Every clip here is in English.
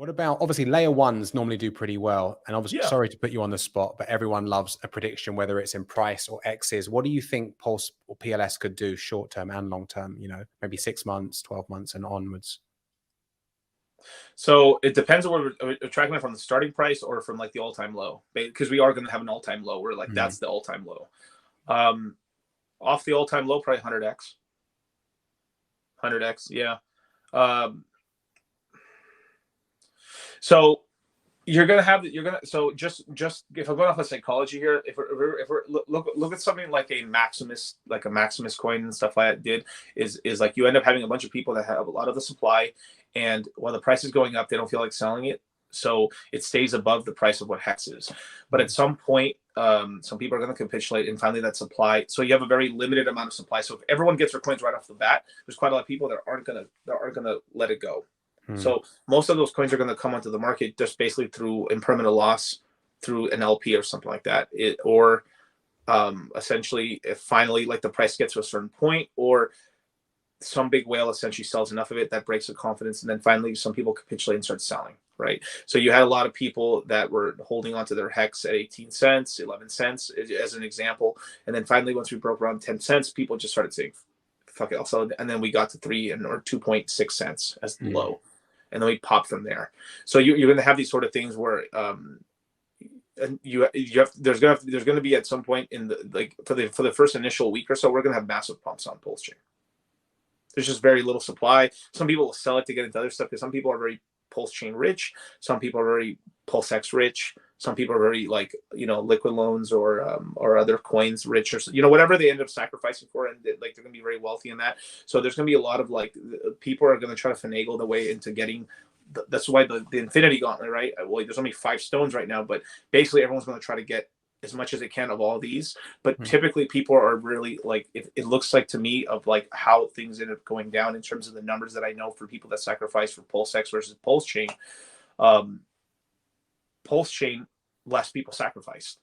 What about, obviously, layer ones normally do pretty well. And obviously, Yeah. sorry to put you on the spot, but everyone loves a prediction, whether it's in price or X's. What do you think Pulse or PLS could do short term and long term? Maybe 6 months, 12 months and onwards. So it depends on where we're tracking it from, the starting price or from like the all-time low, because we are going to have an all-time low. We're like, that's the all-time low. Off the all-time low, probably 100x. 100x, yeah. So just if I'm going off of psychology here, if we're look at something like a Maximus coin and stuff like that is like you end up having a bunch of people that have a lot of the supply, and while the price is going up, they don't feel like selling it, so it stays above the price of what hex is. But at some point, some people are going to capitulate, and finally that supply. So you have a very limited amount of supply. So if everyone gets their coins right off the bat, there's quite a lot of people that aren't gonna let it go. So most of those coins are going to come onto the market just basically through impermanent loss, through an LP or something like that, or essentially if finally like the price gets to a certain point, or some big whale essentially sells enough of it that breaks the confidence, and then finally some people capitulate and start selling, right? So you had a lot of people that were holding onto their hex at 18 cents, 11 cents as an example, and then finally once we broke around 10 cents, people just started saying, fuck it, I'll sell it. And then we got to 3 or 2.6 cents as the low. And then we pop from there. So you're going to have these sort of things where and there's going to be at some point in the like for the first initial week or so, we're going to have massive pumps on PulseChain. There's just very little supply. Some people will sell it to get into other stuff because some people are very PulseChain rich. Some people are very PulseX rich. Some people are very like liquid loans or other coins rich, or whatever they end up sacrificing for, and like they're gonna be very wealthy in that. So there's gonna be a lot of like people are gonna try to finagle the way into getting. That's why the Infinity Gauntlet, right? Well, there's only 5 stones right now, but basically everyone's gonna try to get as much as they can of all these. But typically people are really like, it looks like to me of like how things end up going down in terms of the numbers that I know for people that sacrifice for PulseX versus PulseChain. PulseChain, less people sacrificed.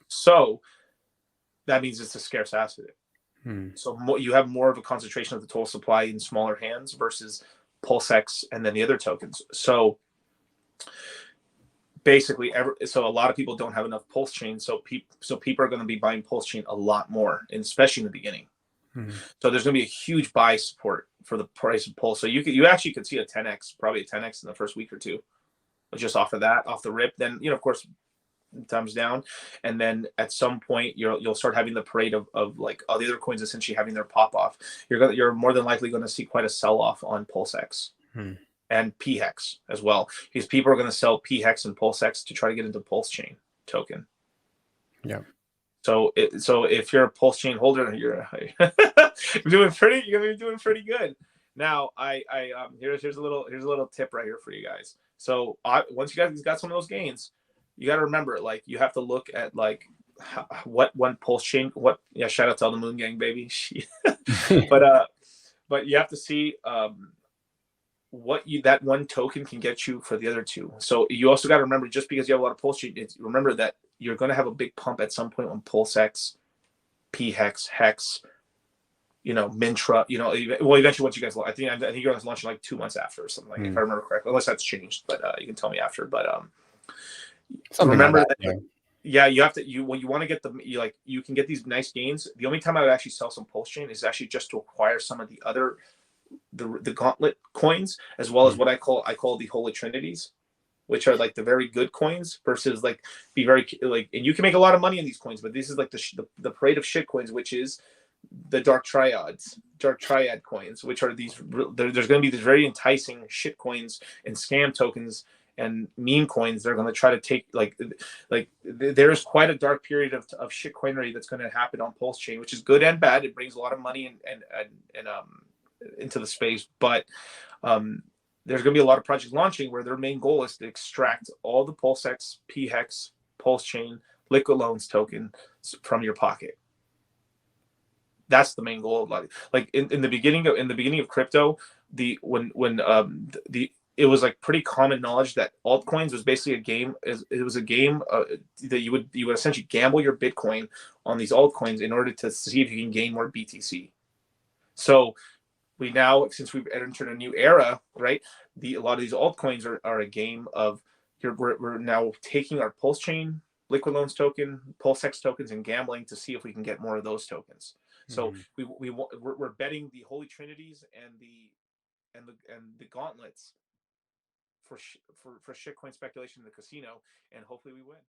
So that means it's a scarce asset. So you have more of a concentration of the total supply in smaller hands versus PulseX and then the other tokens. So basically, a lot of people don't have enough PulseChain, so people are going to be buying PulseChain a lot more, and especially in the beginning. So there's going to be a huge buy support for the price of Pulse. So you actually could see probably a 10x in the first week or two, just off of that, off the rip. Then of course, thumbs down, and then at some point you'll start having the parade of like all the other coins essentially having their pop off. You're more than likely going to see quite a sell off on PulseX. And PHEX as well, because people are going to sell PHEX and PulseX to try to get into PulseChain token. Yeah. So if you're a PulseChain holder, you're going to be doing pretty good. Now, here's a little tip right here for you guys. So once you guys got some of those gains, you got to remember, like, you have to look at like what one PulseChain. Shout out to all the Moon Gang, baby. but you have to see that one token can get you for the other two. So you also got to remember, just because you have a lot of PulseChain, remember that you're going to have a big pump at some point on PulseX, PHEX, Hex, Mintra, well, eventually once you guys, I think you're guys launching like 2 months after or something, like if I remember correctly, unless that's changed, but you can tell me after. But remember like that. Yeah, you have to. You want to get you can get these nice gains. The only time I would actually sell some PulseChain is actually just to acquire some of the other the gauntlet coins, as well as what I call the Holy Trinities, which are like the very good coins versus like be very like, and you can make a lot of money in these coins, but this is like the parade of shit coins, which is the dark triad coins, which are these. There's going to be these very enticing shit coins and scam tokens and meme coins. They're going to try to take like there's quite a dark period of shit coinery that's going to happen on PulseChain, which is good and bad. It brings a lot of money and into the space, but there's going to be a lot of projects launching where their main goal is to extract all the PulseX, PHEX, PulseChain, liquid loans token from your pocket. That's the main goal. Like in the beginning of crypto, it was like pretty common knowledge that altcoins was basically a game. It was a game that you would essentially gamble your Bitcoin on these altcoins in order to see if you can gain more BTC. So we now, since we've entered a new era, right? A lot of these altcoins are a game of we're now taking our PulseChain liquid loans token, PulseX tokens, and gambling to see if we can get more of those tokens. So we're betting the holy trinities and the gauntlets for shitcoin speculation in the casino, and hopefully we win.